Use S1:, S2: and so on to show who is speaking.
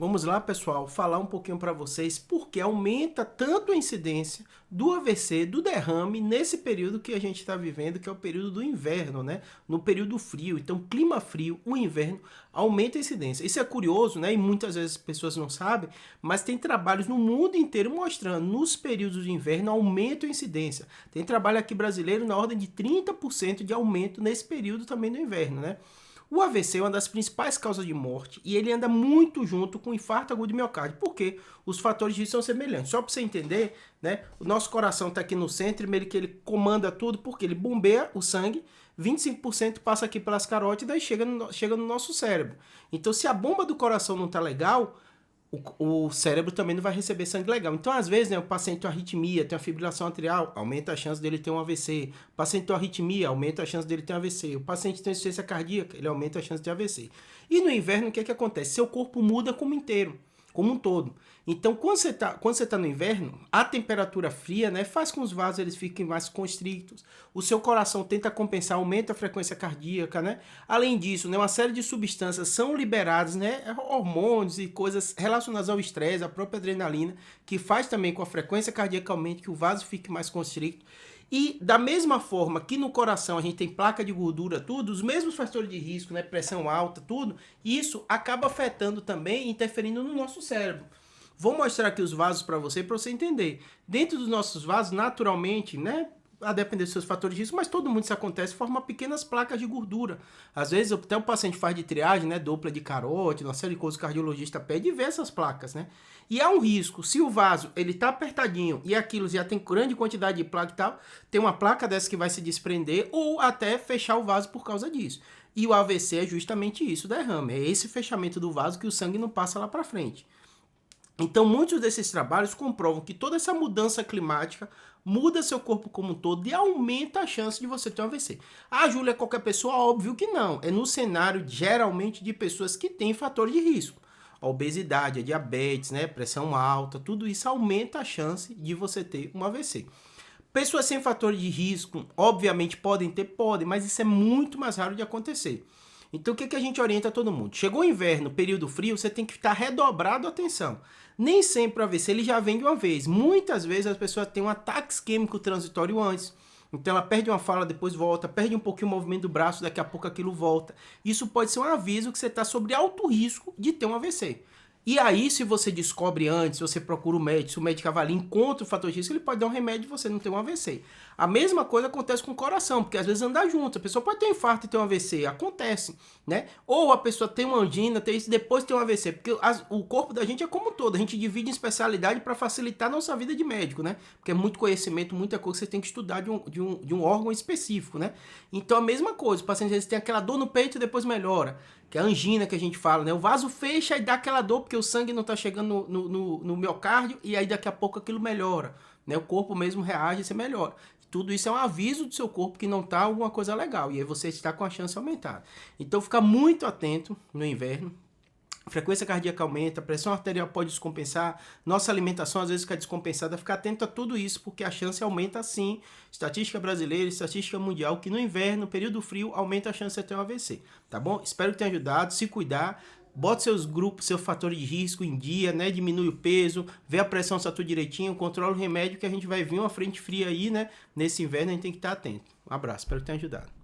S1: Vamos lá, pessoal, falar um pouquinho para vocês porque aumenta tanto a incidência do AVC, do derrame, nesse período que a gente está vivendo, que é o período do inverno, né? No período frio. Então, clima frio, o inverno, aumenta a incidência. Isso é curioso, né? E muitas vezes as pessoas não sabem, mas tem trabalhos no mundo inteiro mostrando nos períodos de inverno aumenta a incidência. Tem trabalho aqui brasileiro na ordem de 30% de aumento nesse período também do inverno, né? O AVC é uma das principais causas de morte e ele anda muito junto com o infarto agudo de miocárdio. Por quê? Os fatores de risco são semelhantes. Só para você entender, né? O nosso coração está aqui no centro, meio que ele comanda tudo, porque ele bombeia o sangue, 25% passa aqui pelas carótidas e chega no nosso cérebro. Então, se a bomba do coração não está legal, o cérebro também não vai receber sangue legal. Então, às vezes, né, o paciente tem arritmia, tem uma fibrilação atrial, aumenta a chance dele ter um AVC. O paciente tem arritmia, aumenta a chance dele ter um AVC. O paciente tem insuficiência cardíaca, ele aumenta a chance de AVC. E no inverno, o que acontece? Seu corpo muda como inteiro, como um todo. Então, quando você tá no inverno, a temperatura fria, né, faz com que os vasos eles fiquem mais constrictos. O seu coração tenta compensar, aumenta a frequência cardíaca, né? Além disso, né, uma série de substâncias são liberadas, né, hormônios e coisas relacionadas ao estresse, a própria adrenalina, que faz também com a frequência cardíaca aumente, que o vaso fique mais constricto. E da mesma forma que no coração a gente tem placa de gordura, tudo, os mesmos fatores de risco, né, pressão alta, tudo, isso acaba afetando também, interferindo no nosso cérebro. Vou mostrar aqui os vasos para você entender. Dentro dos nossos vasos, naturalmente, né, a depender dos seus fatores de risco, mas todo mundo isso acontece, forma pequenas placas de gordura. Às vezes, até o paciente faz de triagem, né, dupla de carótida, uma série de coisas, o cardiologista pede e vê essas placas, né? E há um risco, se o vaso ele tá apertadinho e aquilo já tem grande quantidade de placa e tal, tem uma placa dessa que vai se desprender ou até fechar o vaso por causa disso. E o AVC é justamente isso, o derrame. É esse fechamento do vaso que o sangue não passa lá para frente. Então, muitos desses trabalhos comprovam que toda essa mudança climática muda seu corpo como um todo e aumenta a chance de você ter um AVC. Ah, Júlia, é qualquer pessoa? Óbvio que não. É no cenário, geralmente, de pessoas que têm fatores de risco. A obesidade, a diabetes, né, pressão alta, tudo isso aumenta a chance de você ter um AVC. Pessoas sem fatores de risco, obviamente, podem, mas isso é muito mais raro de acontecer. Então, o que a gente orienta a todo mundo? Chegou o inverno, período frio, você tem que estar redobrado a atenção. Nem sempre o AVC ele já vem de uma vez. Muitas vezes as pessoas têm um ataque isquêmico transitório antes. Então, ela perde uma fala, depois volta, perde um pouquinho o movimento do braço, daqui a pouco aquilo volta. Isso pode ser um aviso que você está sobre alto risco de ter um AVC. E aí, se você descobre antes, você procura o médico, se o médico avalia, encontra o fator de risco, ele pode dar um remédio e você não ter um AVC. A mesma coisa acontece com o coração, porque às vezes anda junto. A pessoa pode ter um infarto e ter um AVC, acontece, né? Ou a pessoa tem uma angina, tem isso, depois tem um AVC, porque o corpo da gente é como um todo, a gente divide em especialidade para facilitar a nossa vida de médico, né? Porque é muito conhecimento, muita coisa que você tem que estudar de um órgão específico, né? Então a mesma coisa, o paciente às vezes tem aquela dor no peito e depois melhora, que é a angina que a gente fala, né? O vaso fecha e dá aquela dor porque o sangue não está chegando no miocárdio e aí daqui a pouco aquilo melhora, né? O corpo mesmo reage e você melhora. Tudo isso é um aviso do seu corpo que não está alguma coisa legal e aí você está com a chance aumentada. Então fica muito atento no inverno. A frequência cardíaca aumenta, a pressão arterial pode descompensar, nossa alimentação às vezes fica descompensada, fica atento a tudo isso, porque a chance aumenta sim. Estatística brasileira, estatística mundial, que no inverno, período frio, aumenta a chance de ter um AVC, tá bom? Espero que tenha ajudado, se cuidar, bote seus grupos, seu fator de risco em dia, né? Diminui o peso, vê a pressão se tá tudo direitinho, controla o remédio que a gente vai vir uma frente fria aí, né? Nesse inverno a gente tem que estar atento. Um abraço, espero que tenha ajudado.